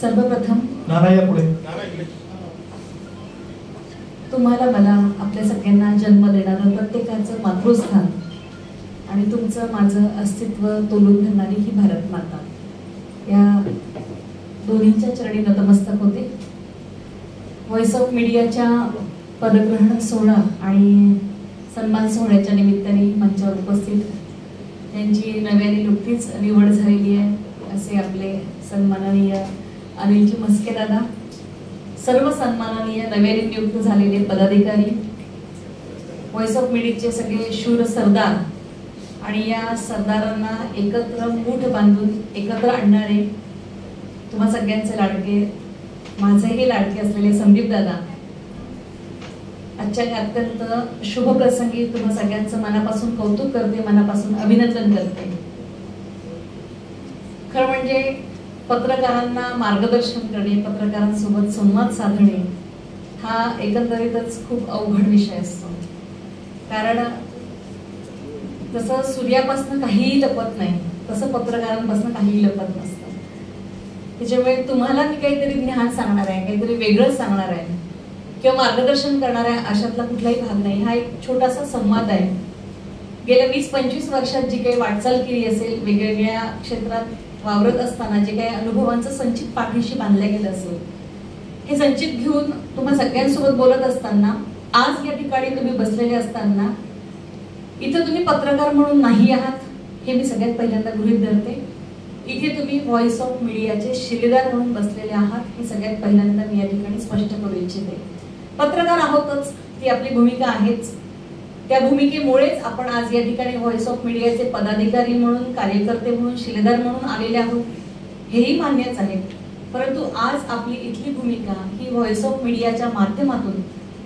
सर्वप्रथम तुम्हाला मला आपल्या सगळ्यांना जन्म देणारं प्रत्येकाचं मातृस्थान आणि तुमचं माझं अस्तित्व तोलून धरणारी ही भारत माता या दोन्हींच्या चरणी नतमस्तक होते। व्हॉइस ऑफ मीडियाच्या पदग्रहण सोहळा आणि सन्मान सोहळ्याच्या निमित्ताने मंचावर उपस्थित त्यांची नव्याने नुकतीच निवड झालेली आहे असे आपले सन्माननीय अनिलजी म्हस्के दादा, सर्व सन्माननीय नव्याने नियुक्त झालेले पदाधिकारी, व्हॉइस ऑफ मीडियाचे सगळे शूर सरदार आणि या सरदारांना एकत्र मूठ बांधून एकत्र आणणारे तुम्हा सगळ्यांचे लाडके, माझेही लाडके असलेले संदीप दादा, आजच्या अत्यंत शुभ प्रसंगी तुम्हा सगळ्यांचं मनापासून कौतुक करते, मनापासून अभिनंदन करते। खरं म्हणजे पत्रकारांना मार्गदर्शन करणे, पत्रकारांसोबत संवाद साधणे हा एकंदरीतच खूप अवघड विषय असतो। कारण जसं सूर्यापासून काहीही लपत नाही तसं पत्रकारांपासून काहीही लपत नसतं। त्याच्यामुळे तुम्हाला मी काहीतरी ज्ञान सांगणार आहे, काहीतरी वेगळं सांगणार आहे किंवा मार्गदर्शन करणार आहे अशातला कुठलाही भाग नाही। हा एक छोटासा संवाद आहे। गेल्या 20-25 वर्षात जी काही वाटचाल केली असेल, वेगवेगळ्या क्षेत्रात वावरत असताना जे काही अनुभवांचं संचित पाठीशी बांधलं गेलं असेल, हे संचित घेऊन तुम्हा सगळ्यांसोबत बोलत असताना, आज या ठिकाणी तुम्ही बसलेले असताना इथे तुम्ही पत्रकार म्हणून नाही आहात हे मी सगळ्यात पहिल्यांदा गृहीत धरते। इथे तुम्ही व्हॉइस ऑफ मीडियाचे शिलेदार म्हणून बसलेले आहात हे सगळ्यात पहिल्यांदा मी या ठिकाणी स्पष्ट करू इच्छिते। पत्रकार आहोतच, ती आपली भूमिका आहेच, त्या भूमिकेमुळेच आपण आज या ठिकाणी व्हॉइस ऑफ मीडियाचे पदाधिकारी म्हणून, कार्यकर्ते म्हणून, शिलेदार म्हणून आलेले आहोत, हेही मान्यच आहे। परंतु आज आपली इथली भूमिका ही व्हॉइस ऑफ मीडियाच्या माध्यमातून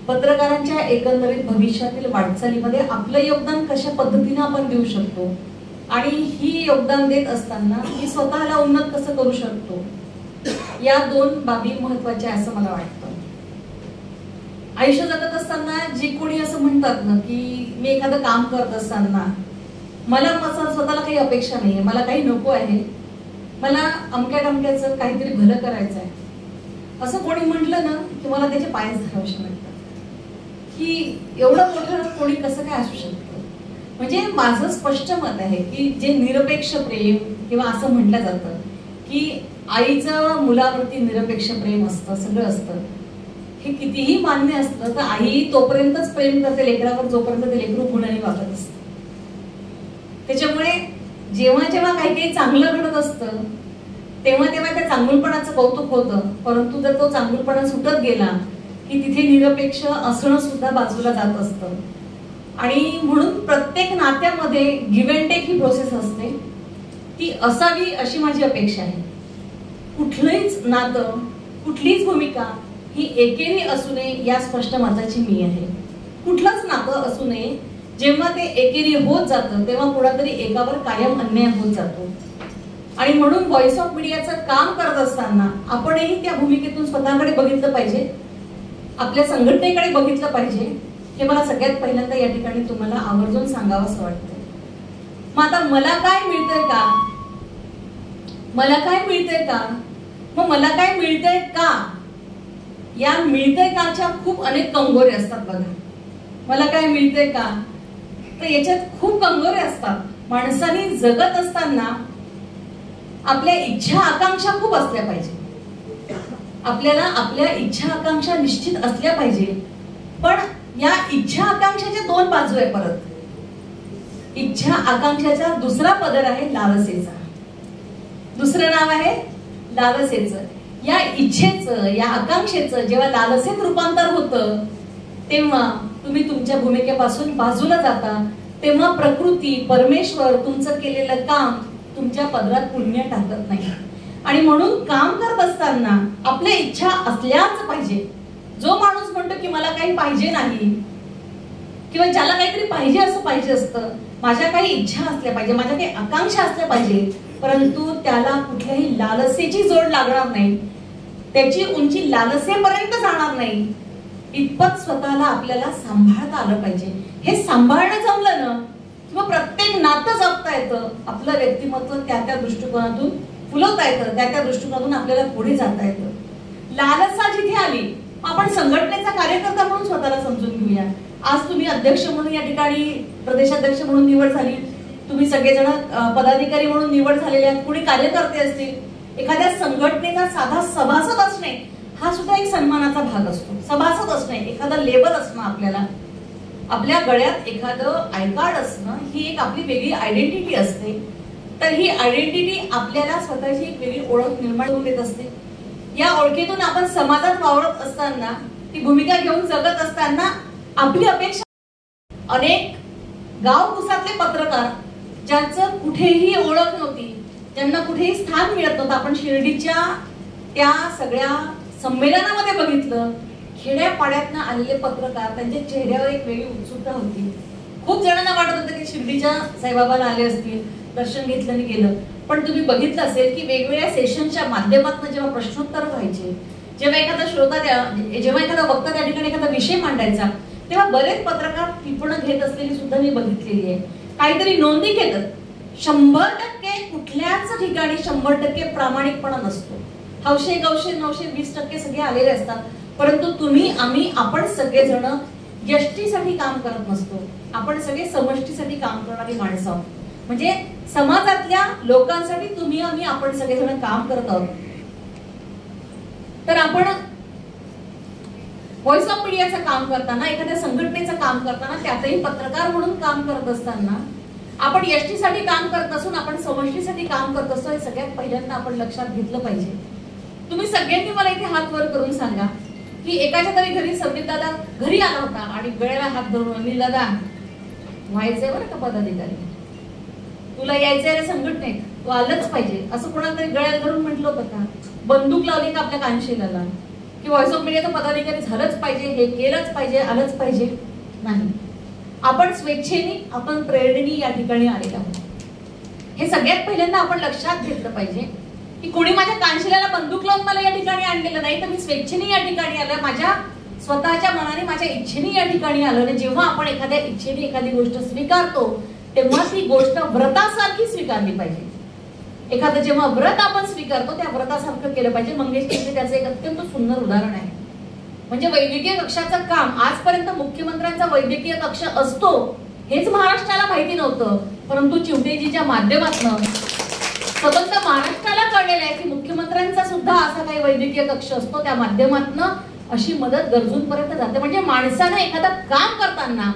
पत्रकारांच्या एकंदरीत भविष्यातील वाटचालीमध्ये आपलं योगदान कशा पद्धतीने आपण देऊ शकतो आणि ही योगदान देत असताना मी स्वतःला उन्नत कसं करू शकतो, या दोन बाबी महत्त्वाच्या असं मला वाटतं। आयुष्य जगत असताना जे कोणी असं म्हणतात ना की मी एखादं काम करत असताना मला स्वतःला काही अपेक्षा नाहीये, मला काही नको आहे, मला अमक्या टमक्याचं काहीतरी भलं करायचं आहे, असं कोणी म्हटलं ना की मला त्याचे पायच धरावशे वाटतात की एवढं मोठं कोणी कसं काय असू शकतं। म्हणजे माझं स्पष्ट मत आहे की जे निरपेक्ष प्रेम किंवा असं म्हटलं जातं की आईचं मुलावरती निरपेक्ष प्रेम असतं, सगळं असतं, हे कितीही मान्य असतं तर आई तोपर्यंतच प्रेम करते लेकरावर जोपर्यंत ते लेकरू गुणाने वागत असतं। त्याच्यामुळे जेव्हा जेव्हा काही काही चांगलं घडत असतं तेव्हा तेव्हा त्या चांगुलपणाचं कौतुक होतं, परंतु जर तो चांगुलपणा सुटत गेला की तिथे निरपेक्ष असणं सुद्धा बाजूला जात असतं। आणि म्हणून प्रत्येक नात्यामध्ये गिव्ह अँड टेक ही प्रोसेस असते, ती असावी अशी माझी अपेक्षा आहे। कुठलंच नातं, कुठलीच भूमिका ही एकेरी असू नये या स्पष्ट मताची मी आहे। कुठलंच नातं असू नये, जेव्हा ते एकेरी होत जातं तेव्हा कुठेतरी एकावर कायम अन्याय होत जातो। आणि म्हणून व्हॉइस ऑफ मीडियाचं काम करत असताना आपणही त्या भूमिकेतून स्वतःकडे बघितलं पाहिजे, आपल्या संघटनेकडे बघितलं पाहिजे, हे मला सगळ्यात पहिल्यांदा या ठिकाणी तुम्हाला आवर्जून सांगावं असं वाटतं। मग आता मला काय मिळतंय का, मला काय मिळतंय का, मग मला काय मिळतंय का, या मिळतंय काच्या खूप अनेक कंगोरे असतात बघा। मला काय मिळतंय का, तर याच्यात खूप कंगोरे असतात। माणसाने जगत असताना आपल्या इच्छा आकांक्षा खूप असल्या पाहिजे, आपल्याला आपल्या इच्छा आकांक्षा निश्चित असल्या पाहिजे, पण या इच्छा आकांक्षाच्या दोन बाजू आहे। परत इच्छा आकांक्षाचा दुसरा पदर आहे लालसेचा, दुसरं नाव आहे लालसेचं। या इच्छेचं, या आकांक्षेचं जेव्हा लालसेत रूपांतर होतं तेव्हा तुम्ही तुमच्या भूमिकेपासून बाजूला जाता, तेव्हा प्रकृती, परमेश्वर तुमचं केलेलं काम तुमच्या पदरात पुण्य टाकत नाही। आणि म्हणून काम करत असताना आपल्या इच्छा असल्याच पाहिजे। जो माणूस म्हणतो की मला काही पाहिजे नाही किंवा ज्याला काहीतरी पाहिजे असं पाहिजे असतं, माझ्या काही इच्छा असल्या पाहिजे, माझ्या काही आकांक्षा असल्या पाहिजे, परंतु त्याला कुठल्याही लालसेची जोड लागणार नाही, त्याची उंची लालसेपर्यंत जाणार नाही, इतपत स्वतःला आपल्याला सांभाळता आलं पाहिजे। हे सांभाळणं जमलं ना किंवा प्रत्येक नातं जपता येतं, आपलं व्यक्तिमत्व त्या त्या दृष्टिकोनातून फुलवता येतं, त्या दृष्टिकोनातून आपल्याला पुढे जाता येतं. लालसा जिथे आली, आपण संघटनेचा कार्यकर्ता म्हणून स्वतःला समजून घेऊया. आज तुम्ही अध्यक्ष म्हणून या ठिकाणी, प्रदेशाध्यक्ष म्हणून निवड झाली, तुम्ही सगळेजण पदाधिकारी म्हणून निवड झालेले आहेत, कुणी कार्यकर्ते असतील. एखाद्या संघटनेचा साधा सभासद असणे हा सुद्धा एक सन्मानाचा भाग असतो. सभासद असणे, एखादं लेबल असणं, आपल्याला आपल्या गळ्यात एखादं आय कार्ड असणं, ही एक आपली वेगळी आयडेंटिटी असते. तर ही आयडेंटिटी आपल्याला स्वतःची एक वेगळी ओळख निर्माण करून देत असते. या ओळखीतून आपण समाजात वावरत असताना, ती भूमिका घेऊन जगत असताना आपली अपेक्षा, अनेक गाव कुसातले पत्रकार ज्यांचं कुठेही ओळख नव्हती, ज्यांना कुठेही स्थान मिळत नव्हतं, आपण शिर्डीच्या त्या सगळ्या संमेलनामध्ये बघितलं, खेड्यापाड्यातनं आलेले पत्रकार, त्यांच्या चेहऱ्यावर एक वेगळी उत्सुकता होती. खूप जणांना वाटत होतं की शिर्डीच्या साईबाबाला आले असतील, दर्शन घेतलं आणि गेलं. पण तुम्ही बघितलं असेल की वेगवेगळ्या सेशनच्या माध्यमातून जेव्हा प्रश्नोत्तर व्हायचे, जेव्हा एखादा श्रोता जेव्हा एखादा वक्ता त्या ठिकाणी एखादा विषय मांडायचा, तेव्हा बरेच पत्रकार टिपणं घेत असलेली सुद्धा मी बघितलेली आहे. काहीतरी नोंदी घेतात. 100% कुठल्याच ठिकाणी 100% प्रामाणिकपणा नसतो. हौशे गौशे 920% सगळे आलेले असतात. परंतु तुम्ही, आम्ही, आपण सगळेजण यष्टीसाठी काम करत नसतो. आपण सगळे समष्टीसाठी काम करणारी माणसं आहोत. म्हणजे समाजातल्या लोकांसाठी तुम्ही, आम्ही, आपण सगळेजण काम करत आहोत. तर आपण व्हॉइस ऑफ मीडियाचं काम करताना, एखाद्या संघटनेचं काम करताना, त्यातही पत्रकार म्हणून काम करत असताना आपण यष्टीसाठी काम करत नसून आपण समष्टीसाठी काम करत असतो. हे सगळ्यात पहिल्यांदा आपण लक्षात घेतलं पाहिजे. तुम्ही सगळ्यांनी मला इथे हात वर करून सांगा की एकाच्या तरी घरी संदीप दादा घरी आला होता आणि गळ्याला हात धरून, अनिल दादा व्हायचंय बरं का पदाधिकारी, तुला यायचंय संघटनेत, तू आलंच पाहिजे, असं कोणाला तरी गळ्याला धरून म्हटलं होतं का? बंदूक लावली का आपल्या कानशिलाला की व्हॉइस ऑफ मीडियाचा पदाधिकारी झालंच पाहिजे, हे केलंच पाहिजे, आलंच पाहिजे? नाही. आपण स्वेच्छेने, आपण प्रेरणेने या ठिकाणी आलेलो आहोत. हे सगळ्यात पहिल्यांदा आपण लक्षात घेतलं पाहिजे की कोणी माझ्या कानशिलाला बंदूक लावून मला या ठिकाणी आणलेलं नाही, तर मी स्वेच्छेने या ठिकाणी आलं, माझ्या स्वतःच्या मनाने, माझ्या इच्छेने या ठिकाणी आलं. आणि जेव्हा आपण एखाद्या इच्छेने एखादी गोष्ट स्वीकारतो, तेव्हा ती गोष्ट व्रतासारखी स्वीकारली पाहिजे. एखादं जेव्हा व्रत आपण स्वीकारतो, त्या व्रतासारखं केलं पाहिजे. मंगेश टिकले त्याचं एक अत्यंत सुंदर उदाहरण आहे. म्हणजे वैद्यकीय कक्षाचं काम, आजपर्यंत मुख्यमंत्र्यांचा वैद्यकीय कक्ष असतो हेच महाराष्ट्राला माहिती नव्हतं. परंतु चिवटेजीच्या माध्यमातून सबंध महाराष्ट्राला कळलेलं आहे की मुख्यमंत्र्यांचा सुद्धा असा काही वैद्यकीय कक्ष असतो. त्या माध्यमातून अशी मदत गरजूंपर्यंत जाते. म्हणजे माणसानं एखादं काम करताना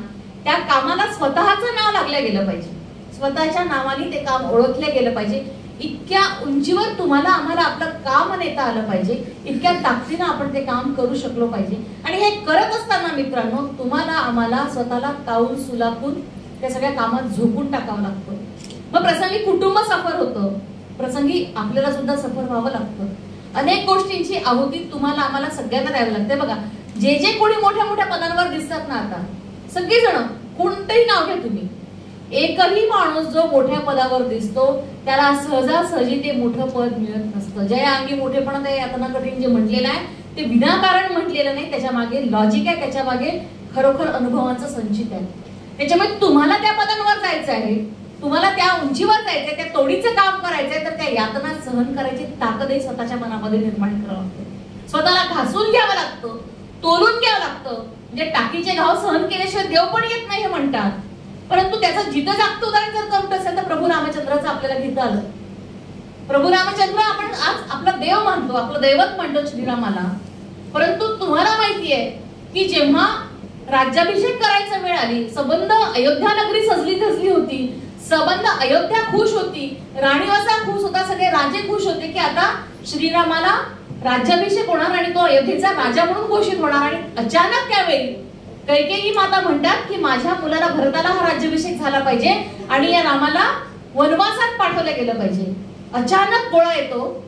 त्या कामाला स्वतःचं नाव लागलं गेलं पाहिजे, स्वतःच्या नावाने ते काम ओळखलं गेलं पाहिजे. इतक्या उंचीवर तुम्हाला, आम्हाला आपलं काम नेता आलं पाहिजे, इतक्या ताकदीनं आपण ते काम करू शकलो पाहिजे. आणि हे करत असताना मित्रांनो, तुम्हाला, आम्हाला स्वतःला तावून सुलाखून त्या सगळ्या कामात झोपून टाकावं लागतं. मग प्रसंगी कुटुंब सफर होतं, प्रसंगी आपल्याला सुद्धा सफर व्हावं लागतं. अनेक गोष्टींची आहुती तुम्हाला, आम्हाला सगळ्यांना द्यावी लागते. बघा, जे जे कोणी मोठ्या मोठ्या पदांवर दिसतात ना, आता सगळेजण, कोणतंही नाव घ्या तुम्ही, एकही माणूस जो मोठ्या पदावर दिसतो त्याला सहजासहजी ते मोठं पद मिळत नसतं. जया अंगी मोठेपणा ते यातना कठीण जे म्हटलेलं आहे ते विनाकारण म्हटलेलं नाही, त्याच्या मागे लॉजिक आहे, त्याच्या मागे खरोखर अनुभवांचं संचित आहे. त्याच्यामुळे तुम्हाला त्या पदांवर जायचं आहे, तुम्हाला त्या उंचीवर जायचंय, त्या तोडीचं काम करायचंय, तर त्या यातना सहन करायची ताकदही स्वतःच्या मनामध्ये निर्माण करावं लागतं. स्वतःला घासून घ्यावं लागतं, तोलून घ्यावं लागतं. म्हणजे टाकीचे घाव सहन केल्याशिवाय देव पण येत नाही हे म्हणतात. परंतु त्याचं जिथं जागतं उदाहरण जर कमत असेल तर प्रभू रामचंद्राचं आपल्याला घेता आलं. प्रभू रामचंद्र आपण आज आपला देव मानतो, आपलं दैवत मानतो श्रीरामाला. परंतु तुम्हाला माहितीये की जेव्हा राज्याभिषेक करायचा वेळ आली, सबंध अयोध्या नगरी सजली धजली होती, सबंध अयोध्या खुश होती, राणीवसा खुश होता, सगळे राजे खुश होते की आता श्रीरामाला राज्याभिषेक होणार आणि तो अयोध्येचा राजा म्हणून घोषित होणार. आणि अचानक त्यावेळी कैकेयी माता म्हणतात की माझ्या मुलाला भरताला हा राज्याभिषेक झाला पाहिजे आणि या रामाला वनवासात पाठवलं गेलं पाहिजे. अचानक गोळा येतो.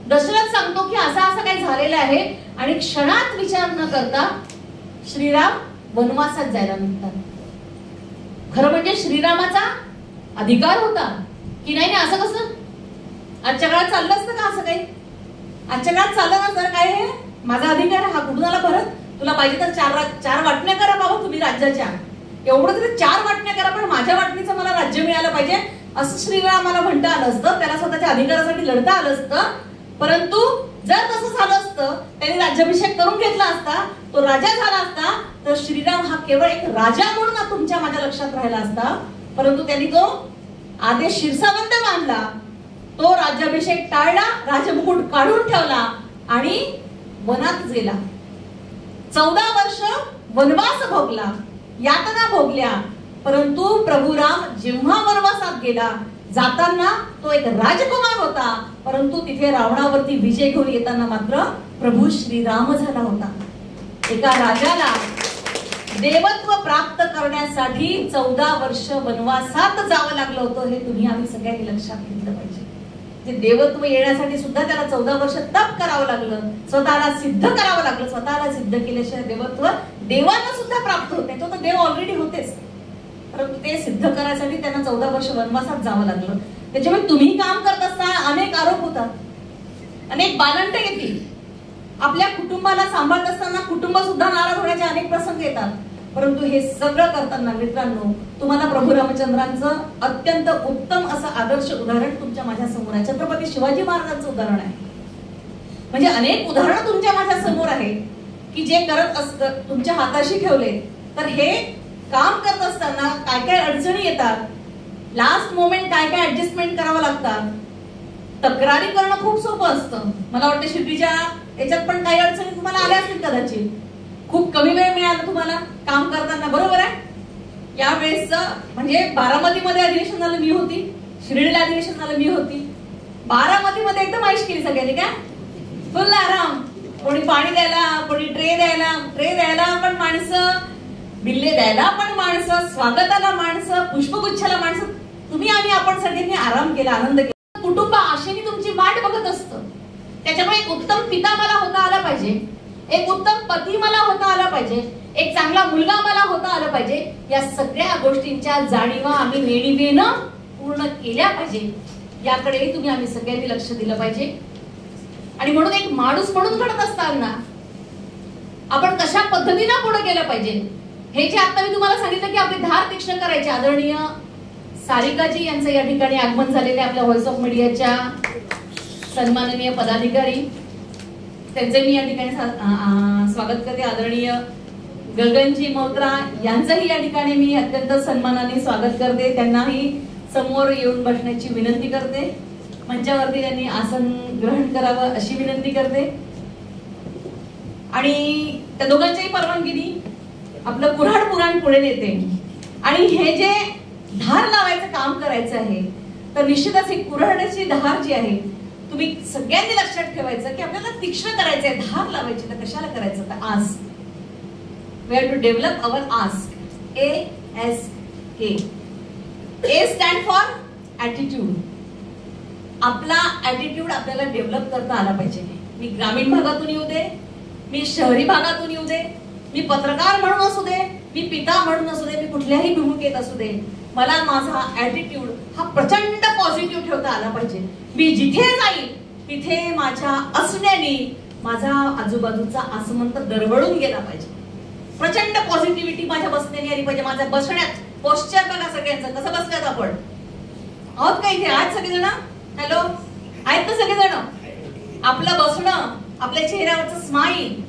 दशरथ सांगतो की असं असं काही झालेलं आहे आणि क्षणात विचार न करता श्रीराम वनवासात जायला निघतात. खरं म्हणजे श्रीरामाचा अधिकार होता की नाही, असं कसं आजच्या काळात चाललं असतं का? असं काही आजच्या काळात चाललं ना, तर काय हे माझा अधिकार हा कुठून आला? भरत, तुला पाहिजे तर चार वाटण्या करा बाबा तुम्ही राज्याच्या, एवढं तरी 4 वाटण्या करा, पण माझ्या वाटणीचं मला राज्य मिळालं पाहिजे, असं श्रीरामाला म्हणता आलं असतं, त्याला स्वतःच्या अधिकारासाठी लढता आलं असतं. परंतु जर तसं झालं असतं, त्यांनी राज्याभिषेक करून घेतला असता, तो राजा झाला असता, तर श्रीराम हा केवळ एक राजा म्हणून तुमच्या माझ्या लक्षात राहिला असता. परंतु त्यांनी तो आदेश शिरसावंत मानला, तो राज्याभिषेक टाळला, राजमुकुट काढून ठेवला आणि वनात गेला. 14 वर्ष वनवास भोगला, यातना भोगल्या. परंतु प्रभू राम जेव्हा वनवासात गेला, जाताना तो एक राजकुमार होता, परंतु तिथे रावणावरती विजय घेऊन येताना मात्र प्रभू श्रीराम झाला होता. एका राजाला देवत्व प्राप्त करण्यासाठी 14 वर्ष वनवासात जावं लागलं होतं. हे तुम्ही आम्ही सगळ्यांनी लक्षात घेतलं पाहिजे. ते देवत्व येण्यासाठी सुद्धा त्याला 14 वर्ष तप करावं लागलं, स्वतःला सिद्ध करावं लागलं. स्वतःला सिद्ध केल्याशिवाय देवत्व देवांना सुद्धा प्राप्त होत नाही. तो तर देव ऑलरेडी होतेच, परंतु ते सिद्ध करायसाठी त्यांना 14 वर्ष वनवासात जावं लागलं. त्याच्यामुळे तुम्ही काम करत असताना अनेक आरोप होतात, अनेक बालंट येतील. आपल्या कुटुंबाला सांभाळत असताना कुटुंब सुद्धा नाराज होण्याचे अनेक प्रसंग येतात. परंतु हे सगळं करताना मित्रांनो, तुम्हाला प्रभू रामचंद्रांचं अत्यंत उत्तम असं आदर्श उदाहरण तुमच्या माझ्या समोर आहे. छत्रपती शिवाजी महाराजांचं उदाहरण आहे. म्हणजे अनेक उदाहरणं तुमच्या माझ्या समोर आहे की जे करत असतं तुमच्या हाताशी ठेवले तर हे काम करत असताना काय काय अडचणी येतात, लास्ट मोमेंट काय काय ऍडजस्टमेंट करावं लागतात. तक्रारी करणं खूप सोपं असतं. मला वाटतं शिर्डीच्या याच्यात पण काही अडचणी तुम्हाला आल्या असतील कदाचित. खूप कमी वेळ मिळाला तुम्हाला काम करताना, बरोबर आहे. यावेळेस म्हणजे बारामतीमध्ये अधिवेशन झालं मी होती, शिर्डीला अधिवेशन झालं मी होती. बारामतीमध्ये एकदम ऐश केली सगळ्यांनी, काय फुल आराम. कोणी पाणी द्यायला, कोणी ट्रे द्यायला पण माणसं, बिल्ले द्यायला पण माणसं, स्वागताला माणसं, पुष्पगुच्छाला माणसं. तुम्ही आणि आपण सगळ्यांनी आराम केला, आनंद केला. कुटुंब आशेने तुमची वाट बघत असतं. त्याच्यामुळे एक उत्तम पिता मला होता आला पाहिजे, एक उत्तम पती मला होता आला पाहिजे, एक चांगला मुलगा मला होता आला पाहिजे. या सगळ्या गोष्टींच्या जाणीवा आम्ही नेणीवेनं पूर्ण केल्या पाहिजे. याकडे तुम्ही आम्ही सगळ्यांनी लक्ष दिलं पाहिजे. आणि म्हणून एक माणूस म्हणून घडत असताना आपण कशा पद्धतीने पुढे गेलं पाहिजे, हे जे आता मी तुम्हाला सांगितलं की आपली धार तीक्ष्ण करायची. आदरणीय सारिकाजी यांचं या ठिकाणी आगमन झालेले आपल्या व्हॉइस ऑफ मीडियाच्या सन्माननीय पदाधिकारी, त्यांचे मी या ठिकाणी स्वागत करते. आदरणीय गगनजी मोत्रा यांचंही या ठिकाणी मी अत्यंत सन्मानाने स्वागत करते. त्यांनाही समोर येऊन बसण्याची विनंती करते. मंचावरती त्यांनी आसन ग्रहण करावं अशी विनंती करते. आणि त्या दोघांच्याही परवानगीने आपलं कुऱ्हाड पुराण पुढे नेते. आणि हे जे धार लावायचं काम करायचं आहे, तर निश्चितच ही कुऱ्हाडची धार जी आहे तुम्ही सगळ्यांनी लक्षात ठेवायचं की आपल्याला तीक्ष्ण करायचंय, धार लावायची. तर कशाला करायचं, तर ask. We have to develop our ask. ASK. A stand for attitude. आपला ऍटिट्यूड आपल्याला डेव्हलप करता आला पाहिजे. मी ग्रामीण भागातून येऊ दे, मी शहरी भागातून येऊ दे, मी पत्रकार म्हणून असू दे, मी पिता म्हणून असू दे, मी कुठल्याही भूमिकेत असू दे, मला माझा ऍटिट्यूड हा प्रचंड पॉझिटिव्ह ठेवता आला पाहिजे. मी जिथे जाईल तिथे माझ्या असण्याने माझा आजूबाजूचा आसमंत दरवळून गेला पाहिजे. प्रचंड पॉझिटिव्हिटी माझ्या बसण्याने आली पाहिजे. माझ्या बसण्यात पोस्चर बघा सगळ्यांचं कसं बसल्यात आपण. आहोत का इथे? आहेत सगळेजण? हॅलो, आहेत ना सगळेजण? आपलं बसणं, आपल्या चेहऱ्यावरचं स्माईल,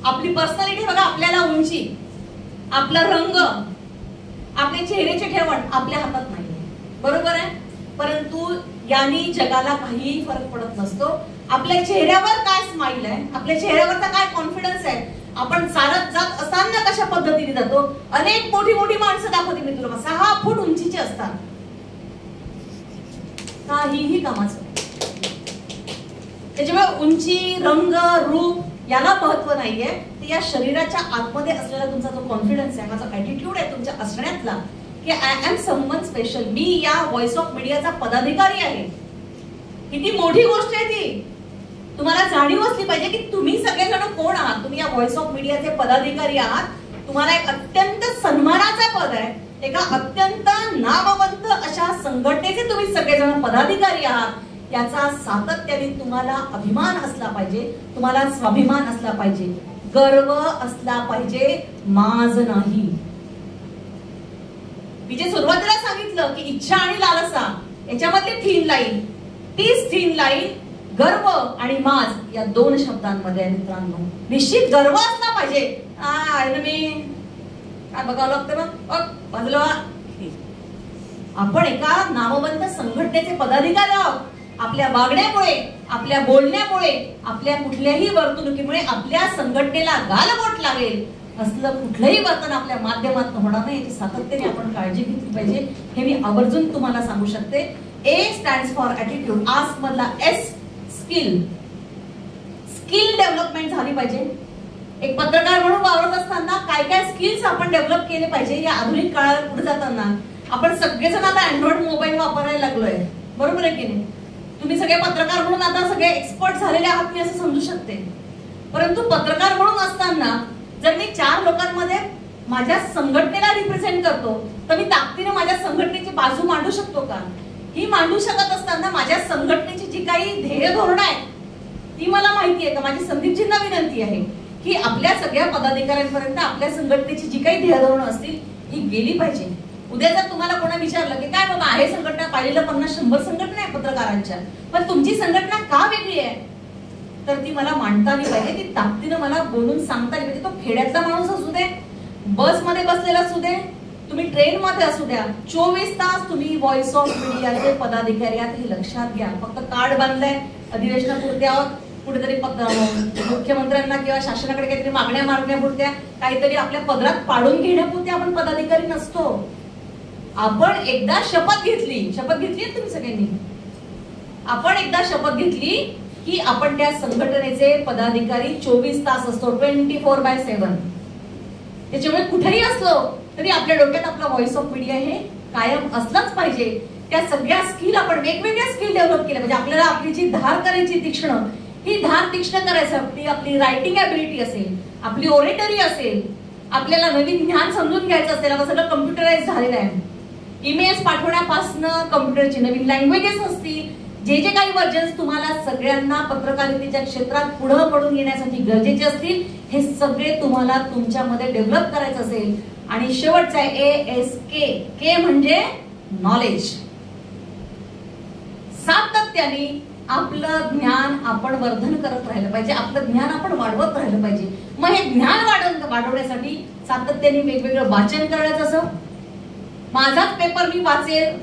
आपली पर्सनॅलिटी बघा. आपल्याला उंची, आपला रंग, आपले चेहऱ्याचे ठेवण आपल्या हातात नाही, बरोबर आहे. परंतु यानी जगाला काहीही फरक पडत नसतो. आपल्या चेहऱ्यावर काय स्माईल आहे, आपल्या चेहऱ्यावरचा काय कॉन्फिडन्स आहे, आपण चालत जात असताना कशा पद्धतीने जातो. अनेक मोठी मोठी माणसं दाखवते मी तुला, 6 फूट उंचीचे असतात, काहीही कामाचं. त्याच्यामुळे उंची, रंग, रूप याला महत्व नाहीये. तर या शरीराच्या आतमध्ये असलेला तुमचा जो कॉन्फिडन्स आहे, माझा ऍटिट्यूड आहे तुमच्या असण्यातला, की आय एम समवन स्पेशल. मी या व्हॉइस ऑफ मीडियाचा पदाधिकारी आहे. किती मोठी गोष्ट आहे ती. तुम्हाला जाणीव असली पाहिजे की तुम्ही सगळेजण कोण आहात. तुम्ही या व्हॉइस ऑफ मीडियाचे पदाधिकारी आहात. तुम्हाला एक अत्यंत सन्मानाचा पद आहे. एका अत्यंत नामवंत अशा संघटनेचे तुम्ही सगळेजण पदाधिकारी आहात. याचा सातत्याने तुम्हाला अभिमान असला पाहिजे, तुम्हाला स्वाभिमान असला पाहिजे, गर्व असला पाहिजे, माज नाही. मी जे सुरुवातीला सांगितलं की इच्छा आणि लालसा याच्यामधली थीन लाईन, तीच थीन लाईन गर्व आणि माज या दोन शब्दांमध्ये आहे मित्रांनो. निश्चित गर्व असला पाहिजे. मी काय बघावं लागतं ना, बाजूला आपण एका नामवंत संघटनेचे पदाधिकारी आहोत. आपल्या वागण्यामुळे, आपल्या बोलण्यामुळे, आपल्या कुठल्याही वर्तणुकीमुळे आपल्या संघटनेला गालबोट लागेल असलं कुठलंही वर्तन आपल्या माध्यमातून होणार नाही याची सातत्याने आपण काळजी घेतली पाहिजे. हे मी आवर्जून तुम्हाला सांगू शकते. ए स्टँड्स फॉर ॲटिट्यूड. आस्क मधला एस स्किल. स्किल डेव्हलपमेंट झाली पाहिजे. एक पत्रकार म्हणून वावरत असताना काय काय स्किल्स आपण डेव्हलप केले पाहिजे. या आधुनिक काळात पुढे जाताना आपण सगळेजण आता अँड्रॉइड मोबाईल वापरायला लागलोय, बरोबर आहे की नाही? तुम्ही सगळे पत्रकार म्हणून आता सगळे एक्सपर्ट झालेले आहात मी असं समजू शकते. परंतु पत्रकार म्हणून असताना जर मी 4 लोकांमध्ये माझ्या संघटनेला रिप्रेझेंट करतो तर मी ताकदीने माझ्या संघटनेची बाजू मांडू शकतो का? ही मांडू शकत असताना माझ्या संघटनेची जी काही ध्येय धोरण आहे ती मला माहिती आहे का? माझी संदीपजींना विनंती आहे की आपल्या सगळ्या पदाधिकाऱ्यांपर्यंत आपल्या संघटनेची जी काही ध्येय धोरण असतील ही गेली पाहिजे. उद्या जर तुम्हाला कोणा विचारलं की काय बाबा आहे संघटना, पाहिलेलं 50-100 संघटना आहे पत्रकारांच्या, पण तुमची संघटना का वेगळी आहे, तर ती मला मांडता आली पाहिजे. ती ताकदीनं मला बोलून सांगता आली पाहिजे. तो खेड्यातला माणूस असू दे, बसमध्ये बसलेला असू दे, तुम्ही ट्रेन मध्ये असू द्या, 24 तास तुम्ही व्हॉइस ऑफ मीडियाचे पदाधिकारी आहात हे लक्षात घ्या. फक्त कार्ड बांधलंय अधिवेशनापुरते आहोत, कुठेतरी मुख्यमंत्र्यांना किंवा शासनाकडे काहीतरी मागण्या मारण्यापुरत्या, काहीतरी आपल्या पदरात पाडून घेण्यापुरते आपण पदाधिकारी नसतो. आपण एकदा शपथ घेतली तुम्ही सगळ्यांनी, आपण एकदा शपथ घेतली की आपण त्या संघटनेचे पदाधिकारी 24 तास असतो, 24/7. त्याच्यामुळे कुठेही असलो तरी आपल्या डोक्यात आपला व्हॉइस ऑफ मीडिया हे कायम असलाच पाहिजे. त्या सगळ्या स्किल आपण वेगवेगळ्या स्किल डेव्हलप केल्या पाहिजे. आपल्याला आपली जी धार करायची तीक्ष्ण, ही धार तीक्ष्ण करायचं. आपली रायटिंग ॲबिलिटी असेल, आपली ओरेटरी असेल, आपल्याला नवीन ज्ञान समजून घ्यायचं असेल. आता सगळं कम्प्युटराइज झालेलं आहे. ईमेल्स पाठवण्यापासून कम्प्युटरची नवीन लँग्वेजेस असतील, जे जे काही वर्जन्स तुम्हाला सगळ्यांना पत्रकारितेच्या क्षेत्रात पुढे पडून येण्यासाठी गरजेचे असतील, हे सगळे तुम्हाला तुमच्यामध्ये डेव्हलप करायचं असेल. आणि शेवटचा आहे ASK. के म्हणजे नॉलेज. सातत्याने आपलं ज्ञान आपण वर्धन करत राहिलं पाहिजे, आपलं ज्ञान आपण वाढवत राहिलं पाहिजे. मग हे ज्ञान वाढवण्यासाठी सातत्याने वेगवेगळं वाचन करायचं. असं माझाच पेपर मी वाचेल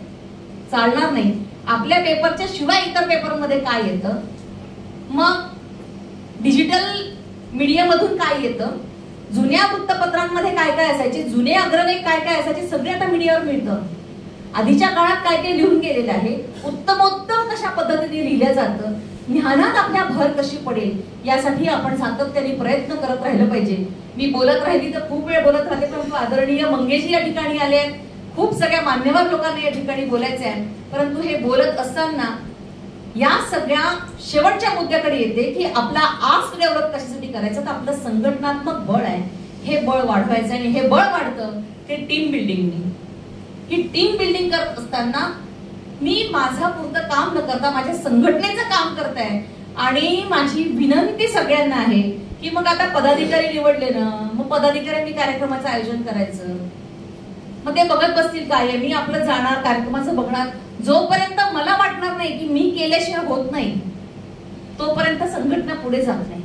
चालणार नाही. आपल्या पेपरच्या शिवाय इतर पेपरमध्ये काय येतं, मग डिजिटल मीडिया मधून काय येतं, जुन्या वृत्तपत्रांमध्ये काय काय असायचे, जुने अग्रलेख काय काय असायचे, सगळे आता मीडियावर मिळतं. आधीच्या काळात काय काय लिहून गेलेलं आहे, उत्तमोत्तम कशा पद्धतीने लिहिलं जातं, ज्ञानात आपल्या भर कशी पडेल यासाठी आपण सातत्याने प्रयत्न करत राहिलं पाहिजे. मी बोलत राहिली तर खूप वेळ बोलत राहते, परंतु आदरणीय मंगेशजी या ठिकाणी आले, खूप सगळ्या मान्यवर लोकांना या ठिकाणी बोलायचे आहे. परंतु हे बोलत असताना या सगळ्या शेवटच्या मुद्द्याकडे येते की आपला आस्क डेव्हलप कशासाठी करायचं, तर आपलं संघटनात्मक बळ आहे हे बळ वाढवायचं. आणि हे बळ वाढतं ते टीम बिल्डिंगने. ही टीम बिल्डिंग करत असताना मी माझा पुरतं काम न करता माझ्या संघटनेचं काम करताय. आणि माझी विनंती सगळ्यांना आहे की मग आता पदाधिकारी निवडले ना, मग पदाधिकाऱ्यांनी कार्यक्रमाचं आयोजन करायचं, मग ते बघत बसतील काय, मी आपलं जाणार कार्यक्रमाचं बघणार. जोपर्यंत मला वाटणार नाही की मी केल्याशिवाय होत नाही तोपर्यंत संघटना पुढे जात नाही.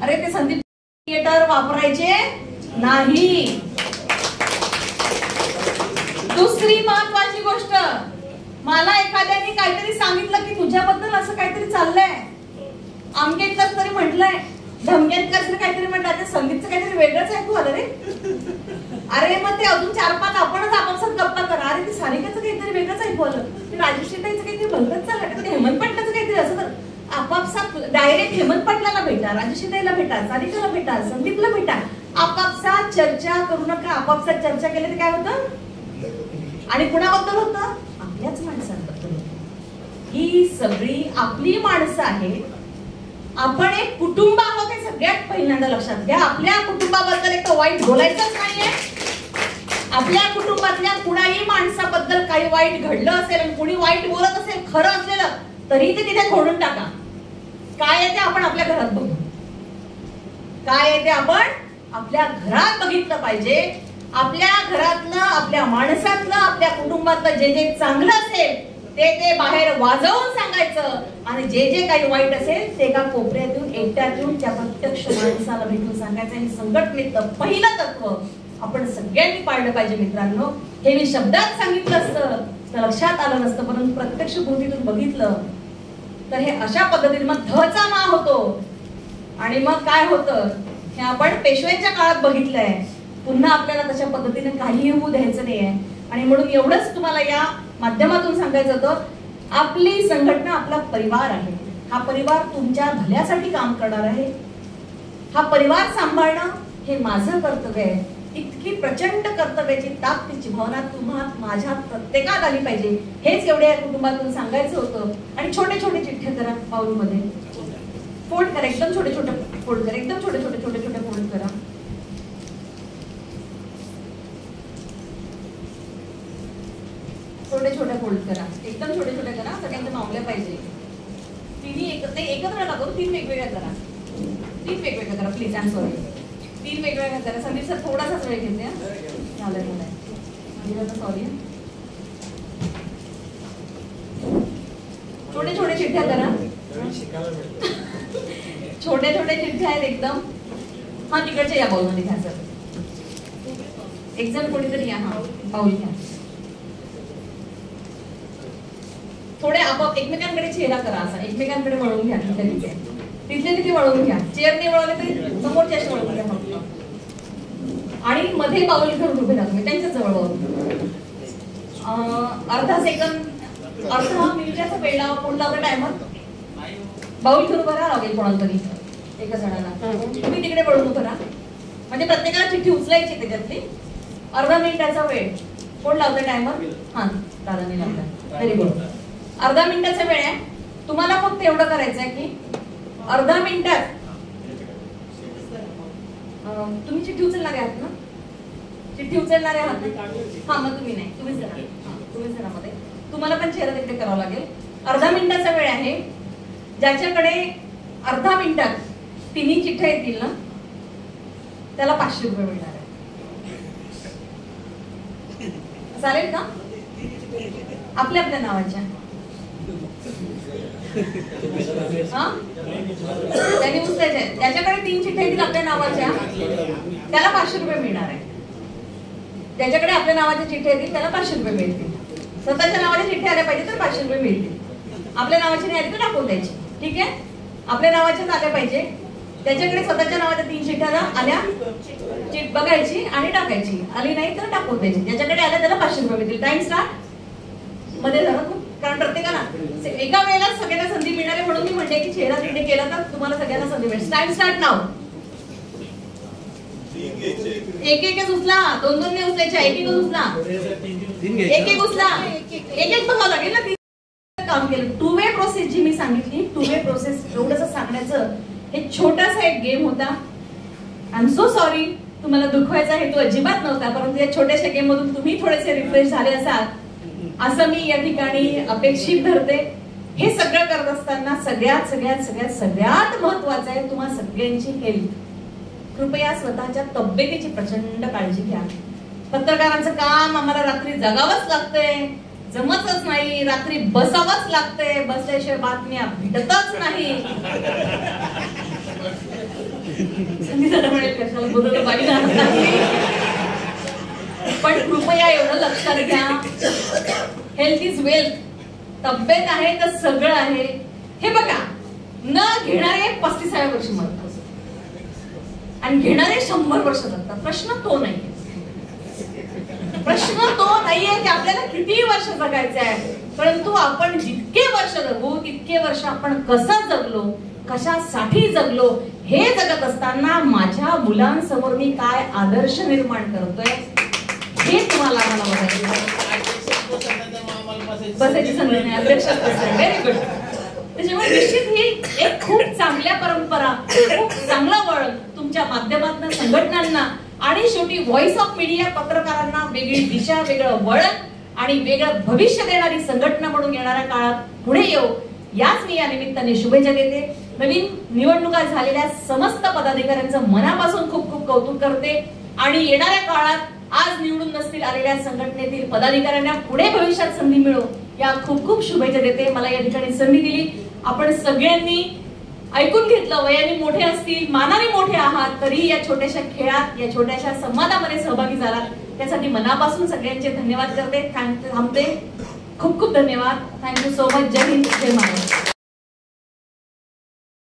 अरे ते संदीप थिएटर वापरायचे नाही. दुसरी महत्वाची गोष्ट, मला एखाद्याने काहीतरी सांगितलं की तुझ्याबद्दल असं काहीतरी चाललंय, आमकेतच तरी म्हटलंय, धमक्यात काहीतरी म्हटलं, ते संगीतचं काहीतरी वेगळंच ऐकू आलं रे. अरे मग ते अजून 4-5 आपणच आपापसात गप्पा करा. अरे ते सारिकाचं काहीतरी वेगळंच ऐकू आलं, ते राजश्रीताईचं काहीतरी भलतंच चाललं, ते हेमंत पाटलाचं काहीतरी असं तर आपापसात डायरेक्ट हेमंत पाटलाला भेटा, राजश्रीताईला भेटा, सारिकाला भेटा, संदीपला भेटा, आपापसात चर्चा करू नका. आपापसात चर्चा केली तर काय होतं, आणि कुणाबद्दल होतं, आपल्याच माणसांबद्दल. ही सगळी आपली माणसं आहेत. आपण एक कुटुंब आहोत हे सगळ्यात पहिल्यांदा लक्षात घ्या. आपल्या कुटुंबाबद्दल एक वाईट बोलायचंच नाहीये. आपल्या कुटुंबातल्या कुणाही माणसाबद्दल काही वाईट घडलं असेल आणि कुणी वाईट बोलत असेल खरं असलेलं तरी ते तिथे खोडून टाका. काय आहे ते आपण आपल्या घरात बघू, काय आहे ते आपण आपल्या घरात बघितलं पाहिजे. आपल्या घरातलं, आपल्या माणसातलं, आपल्या कुटुंबातलं जे जे चांगलं असेल ते बाहेर वाजवून सांगायचं आणि जे जे काही वाईट असेल ते एका कोपऱ्यातून एकट्यात येऊन त्या प्रत्यक्ष माणसाला भेटून सांगायचं. आणि संघटनेचं पहिलं तत्व आपण सगळ्यांनी पाळलं पाहिजे मित्रांनो. हे मी शब्दात सांगितलं असतं तर लक्षात आलं नसतं, परंतु प्रत्यक्ष कृतीतून बघितलं तर हे अशा पद्धतीने मग धचा मा होतो. आणि मग काय होतं हे आपण पेशव्यांच्या काळात बघितलंय. पुन्हा आपल्याला तशा पद्धतीने काही होऊ द्यायचं नाहीये. आणि म्हणून एवढंच तुम्हाला या माध्यमातून सांगायचं होतं, आपली संघटना आपला परिवार आहे. हा परिवार तुमच्या भल्यासाठी काम करणार आहे. हा परिवार सांभाळणं हे माझं कर्तव्य आहे. इतकी प्रचंड कर्तव्याची ताकदीची भावना तुम्हाला माझ्या प्रत्येकात आली पाहिजे. हेच एवढ्या कुटुंबातून सांगायचं होतं. आणि छोटे छोटे चिठ्ठ्या करा, पाऊलमध्ये फोल्ड करा, एकदम छोटे छोटे फोल्ड करा, एकदम छोटे छोटे छोटे छोटे फोल्ड करा. छोटे छोटे फोल्ड करा, एकदम छोटे छोटे करा. सगळ्यांच्या मावल्या पाहिजे. तिन्ही एकत्र नका करू, 3 वेगवेगळ्या करा. 3 वेगवेगळ्या करा प्लीज. I am sorry. 3 वेगवेगळ्या करा. संदीप सर थोडासाच वेळ घेते. सॉरी. छोटे छोटे चिठ्ठ्या करा. छोटे छोटे चिठ्ठ्या आहेत एकदम. हा तिकडच्या या बाउलमध्ये घ्या सर. एक जण कोणीतरी या. हा बाउल घ्या. थोडे आपोआप एकमेकांकडे चेहरा करा. असा एकमेकांकडे वळून घ्या. तिथले तिथे वळून घ्या. चेअरने वळवले तरी समोरच्या वळून घ्या फक्त. आणि मध्ये बाउल घेऊन उभे राहा तुम्ही त्यांच्या जवळ वळून. अर्धा सेकंद, अर्धा मिनिटाचा वेळ लावा. कोण लावला टायमर? बाउल घेऊन उभं राहा लागेल कोणाला तरी एका जणाला. तुम्ही तिकडे वळून उभं राहा. म्हणजे प्रत्येकाला चिठ्ठी उचलायची त्याच्यातली. अर्धा मिनिटाचा वेळ. कोण लावतं टायमर? हा दादाने लावला. Very good. अर्धा मिनिटाचा वेळ आहे. तुम्हाला फक्त एवढं करायचं आहे की अर्धा मिनिटात तुम्ही चिठ्ठी उचलणारे आहात ना? चिठ्ठी उचलणारे आहात ना? हा मग तुम्ही नाही, तुम्हीच जरा. तुम्हीच जरा मध्ये तुम्हाला पण चेहरा तिकडे करावा लागेल. अर्धा मिनिटाचा वेळ आहे. ज्याच्याकडे अर्धा मिनिटात 3 चिठ्ठ्या येतील ना त्याला 500 रुपये मिळणार आहे. चालेल का? आपल्या आपल्या नावाच्या. त्यांनी उचलायचे. ज्याच्याकडे 3 चिठ्ठ्या येतील आपल्या नावाच्या त्याला 500 रुपये मिळणार आहे. ज्याच्याकडे आपल्या नावाच्या चिठ्ठ्या येतील त्याला 500 रुपये मिळतील. स्वतःच्या नावाच्या चिठ्ठ्या आल्या पाहिजे तर 500 रुपये मिळतील. आपल्या नावाची नाही आली तर टाकून द्यायची. ठीक आहे? आपल्या नावाच्याच आल्या पाहिजे. त्याच्याकडे स्वतःच्या नावाच्या 3 चिठ्ठ्या आल्या चिट बघायची आणि टाकायची. आली नाही तर टाकून द्यायची. ज्याच्याकडे आल्या त्याला 500 रुपये मिळतील. टाइम स्टार्ट मध्ये झालं. कारण प्रत्येकाला एका वेळेला सगळ्यांना संधी मिळणार आहे म्हणून मी म्हणते की चेहरा तिकडे केला तर तुम्हाला सगळ्यांना संधी मिळेल. टाइम स्टार्ट नाव. एक एकच उचला. 2-2 ने उचलायच्या. एक एक उचला. एक एक उचला. एक एक बघावं लागेल ना. काम केलं. 2 वे प्रोसेस जी मी सांगितली. 2 वे प्रोसेस एवढंच सांगण्याचं हे छोटासा एक गेम होता. I am so sorry. तुम्हाला दुखवायचा हेतू अजिबात नव्हता. परंतु या छोट्याशा गेम मधून तुम्ही थोडेसे रिफ्रेश झाले असाल असं मी या ठिकाणी अपेक्षित धरते. हे सगळं करत असताना सगळ्यात सगळ्यात सगळ्यात सगळ्यात महत्वाचं आहे तुम्हा सगळ्यांची हेल्थ. कृपया स्वतःच्या तब्येतीची प्रचंड काळजी घ्या. पत्रकारांचं काम आम्हाला रात्री जगावंच लागतंय. जमतच नाही. रात्री बसावंच लागतंय. बसल्याशिवाय बातम्या भेटतच नाही. कशाला बोलवलं पाहिजे. पण कृपया एवढं लक्षात घ्या, हेल्थ इज वेल्थ. तब्येत आहे तर सगळं आहे. हे बघा, न घेणारे 35व्या वर्षी मरतात आणि घेणारे 100 वर्ष जगतात. प्रश्न तो नाहीये. प्रश्न तो नाहीये की आपल्याला किती वर्ष जगायचं आहे, परंतु आपण जितके वर्ष जगू तितके वर्ष आपण कसं जगलो, कशासाठी जगलो, हे जगत असताना माझ्या मुलांसमोर मी काय आदर्श निर्माण करतोय हे तुम्हाला आम्हाला बघायचं. बसायची संधी नाही. अध्यक्ष व्हेरी गुड. त्याच्यामुळे निश्चित ही एक खूप चांगल्या परंपरा, खूप चांगला वळण तुमच्या माध्यमातून संघटनांना आणि शेवटी व्हॉइस ऑफ मीडिया पत्रकारांना वेगळी दिशा, वेगळं वळण आणि वेगळं भविष्य देणारी संघटना म्हणून येणाऱ्या काळात पुढे येऊ याच मी या निमित्ताने शुभेच्छा देते. नवीन निवडणुका झालेल्या समस्त पदाधिकाऱ्यांचं मनापासून खूप खूप कौतुक करते आणि येणाऱ्या काळात आज निवडून नसतील आलेल्या संघटनेतील पदाधिकाऱ्यांना पुढे भविष्यात संधी मिळो या खूप खूप शुभेच्छा देते. मला या ठिकाणी संधी दिली. आपण सगळ्यांनी ऐकून घेतलं. वयाने मोठे असतील, मानाने मोठे आहात, तरी या छोट्याशा खेळात, या छोट्याशा संवादामध्ये सहभागी झालात, त्यासाठी मनापासून सगळ्यांचे धन्यवाद करते. थांबते. खूप खूप धन्यवाद. Thank you so much. जय हिंद, जय महाराष्ट्र.